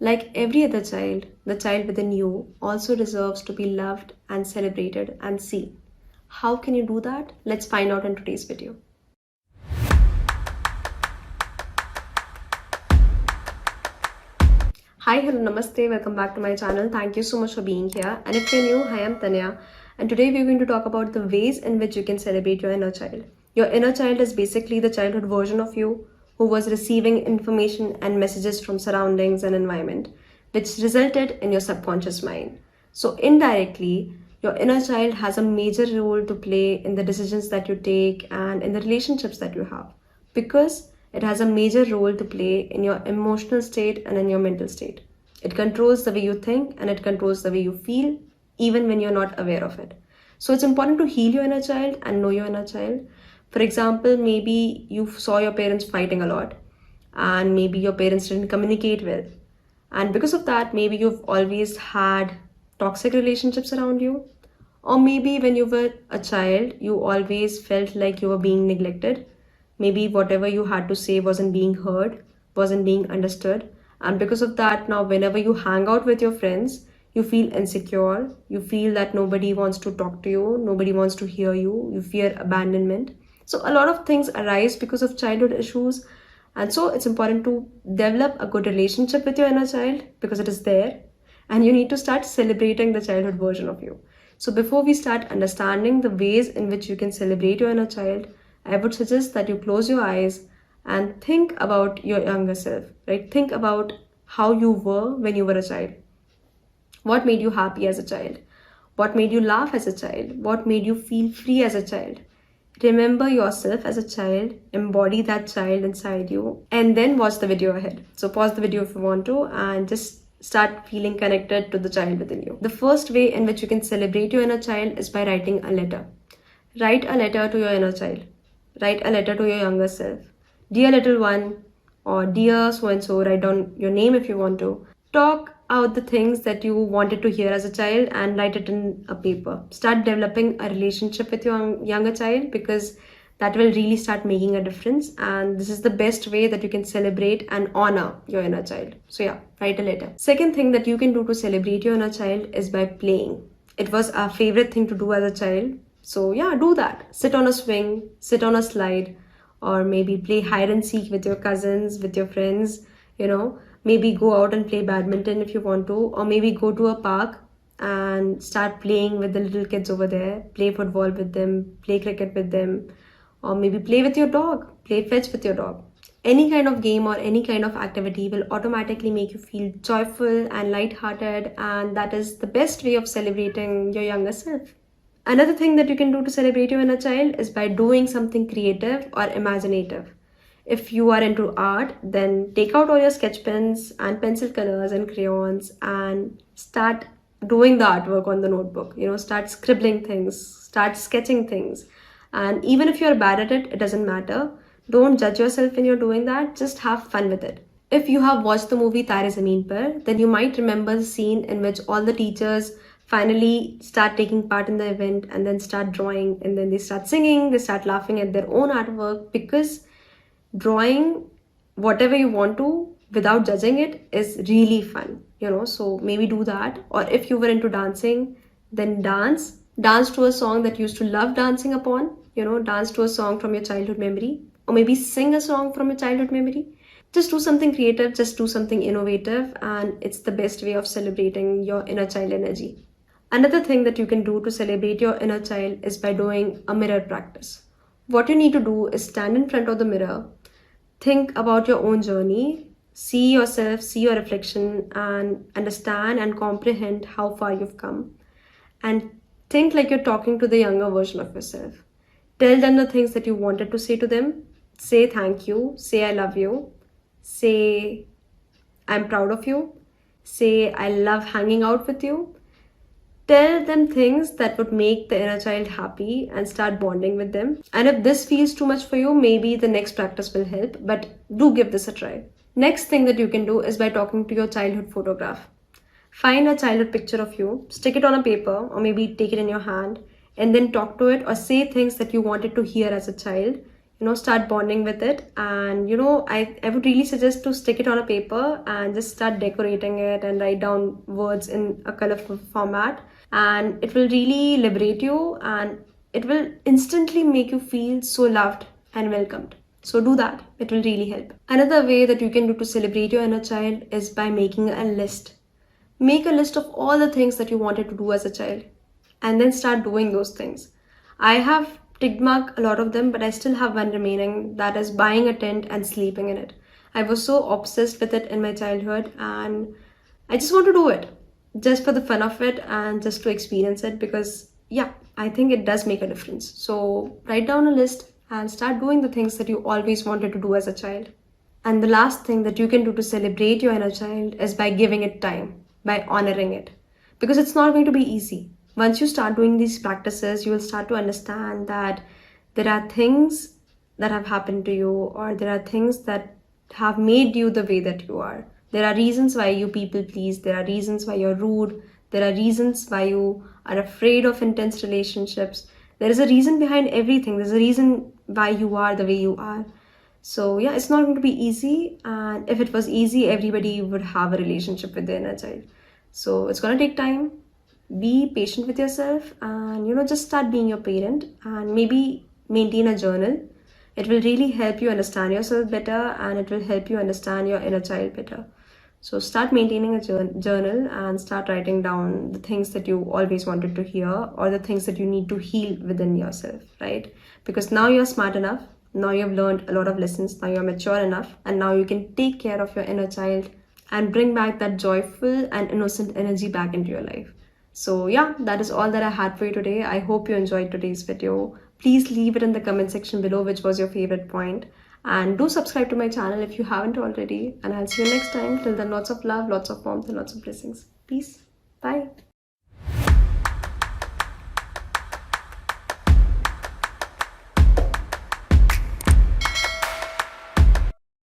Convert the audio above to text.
Like every other child, the child within you also deserves to be loved and celebrated and seen. How can you do that? Let's find out in today's video. Hi, hello, namaste, welcome back to my channel. Thank you so much for being here. And if you're new, hi, I'm Tanaya. And today we're going to talk about the ways in which you can celebrate your inner child. Your inner child is basically the childhood version of you who was receiving information and messages from surroundings and environment, which resulted in your subconscious mind. So indirectly, your inner child has a major role to play in the decisions that you take and in the relationships that you have, because it has a major role to play in your emotional state and in your mental state. It controls the way you think and it controls the way you feel, even when you're not aware of it. So it's important to heal your inner child and know your inner child. For example, maybe you saw your parents fighting a lot, and maybe your parents didn't communicate well. And because of that, maybe you've always had toxic relationships around you. Or maybe when you were a child, you always felt like you were being neglected. Maybe whatever you had to say wasn't being heard, wasn't being understood. And because of that, now whenever you hang out with your friends, you feel insecure. You feel that nobody wants to talk to you, nobody wants to hear you. You fear abandonment. So a lot of things arise because of childhood issues. And so it's important to develop a good relationship with your inner child because it is there. And you need to start celebrating the childhood version of you. So before we start understanding the ways in which you can celebrate your inner child, I would suggest that you close your eyes and think about your younger self, right? Think about how you were when you were a child. What made you happy as a child? What made you laugh as a child? What made you feel free as a child? Remember yourself as a child, embody that child inside you, and then watch the video ahead. So pause the video if you want to and just start feeling connected to the child within you. The first way in which you can celebrate your inner child is by writing a letter. Write a letter to your inner child. Write a letter to your younger self. Dear little one, or dear so-and-so, write down your name if you want to. Talk out the things that you wanted to hear as a child and write it in a paper. Start developing a relationship with your younger child, because that will really start making a difference. And this is the best way that you can celebrate and honor your inner child. So yeah, write a letter. Second thing that you can do to celebrate your inner child is by playing. It was our favorite thing to do as a child. So yeah, do that. Sit on a swing, sit on a slide, or maybe play hide and seek with your cousins, with your friends, maybe go out and play badminton if you want to, or maybe go to a park and start playing with the little kids over there, play football with them, play cricket with them, or maybe play with your dog, play fetch with your dog. Any kind of game or any kind of activity will automatically make you feel joyful and lighthearted, and that is the best way of celebrating your younger self. Another thing that you can do to celebrate your inner child is by doing something creative or imaginative. If you are into art, then take out all your sketch pens and pencil colors and crayons and start doing the artwork on the notebook. Start scribbling things, start sketching things. And even if you're bad at it, it doesn't matter. Don't judge yourself when you're doing that. Just have fun with it. If you have watched the movie Tare Zameen Par, then you might remember the scene in which all the teachers finally start taking part in the event and then start drawing, and then they start singing, they start laughing at their own artwork, because drawing whatever you want to without judging it is really fun, so maybe do that. Or if you were into dancing, then dance to a song that you used to love dancing upon, dance to a song from your childhood memory, or maybe sing a song from your childhood memory. Just do something creative, just do something innovative, and it's the best way of celebrating your inner child energy. Another thing that you can do to celebrate your inner child is by doing a mirror practice. What you need to do is stand in front of the mirror, think about your own journey, see yourself, see your reflection, and understand and comprehend how far you've come. And think like you're talking to the younger version of yourself. Tell them the things that you wanted to say to them. Say thank you, say I love you, say I'm proud of you, say I love hanging out with you. Tell them things that would make the inner child happy and start bonding with them. And if this feels too much for you, maybe the next practice will help, but do give this a try. Next thing that you can do is by talking to your childhood photograph. Find a childhood picture of you, stick it on a paper, or maybe take it in your hand, and then talk to it or say things that you wanted to hear as a child, start bonding with it. And I would really suggest to stick it on a paper and just start decorating it and write down words in a colorful format, and it will really liberate you, and it will instantly make you feel so loved and welcomed. So do that, it will really help. Another way that you can do to celebrate your inner child is by making a list. Make a list of all the things that you wanted to do as a child, and then start doing those things. I have tick marked a lot of them, but I still have one remaining, that is buying a tent and sleeping in it. I was so obsessed with it in my childhood, and I just want to do it just for the fun of it and just to experience it, because yeah, I think it does make a difference. So write down a list and start doing the things that you always wanted to do as a child. And the last thing that you can do to celebrate your inner child is by giving it time, by honoring it. Because it's not going to be easy. Once you start doing these practices, you will start to understand that there are things that have happened to you, or there are things that have made you the way that you are. There are reasons why you people please, there are reasons why you're rude, there are reasons why you are afraid of intense relationships. There is a reason behind everything. There's a reason why you are the way you are. So yeah, it's not going to be easy, and if it was easy, everybody would have a relationship with their inner child. So it's going to take time. Be patient with yourself, and just start being your parent, and maybe maintain a journal. It will really help you understand yourself better, and it will help you understand your inner child better. So start maintaining a journal and start writing down the things that you always wanted to hear, or the things that you need to heal within yourself, right? Because now you're smart enough, now you've learned a lot of lessons, now you're mature enough, and now you can take care of your inner child and bring back that joyful and innocent energy back into your life. So yeah, that is all that I had for you today. I hope you enjoyed today's video. Please leave it in the comment section below which was your favorite point. And do subscribe to my channel if you haven't already. And I'll see you next time. Till then, lots of love, lots of warmth, and lots of blessings. Peace. Bye.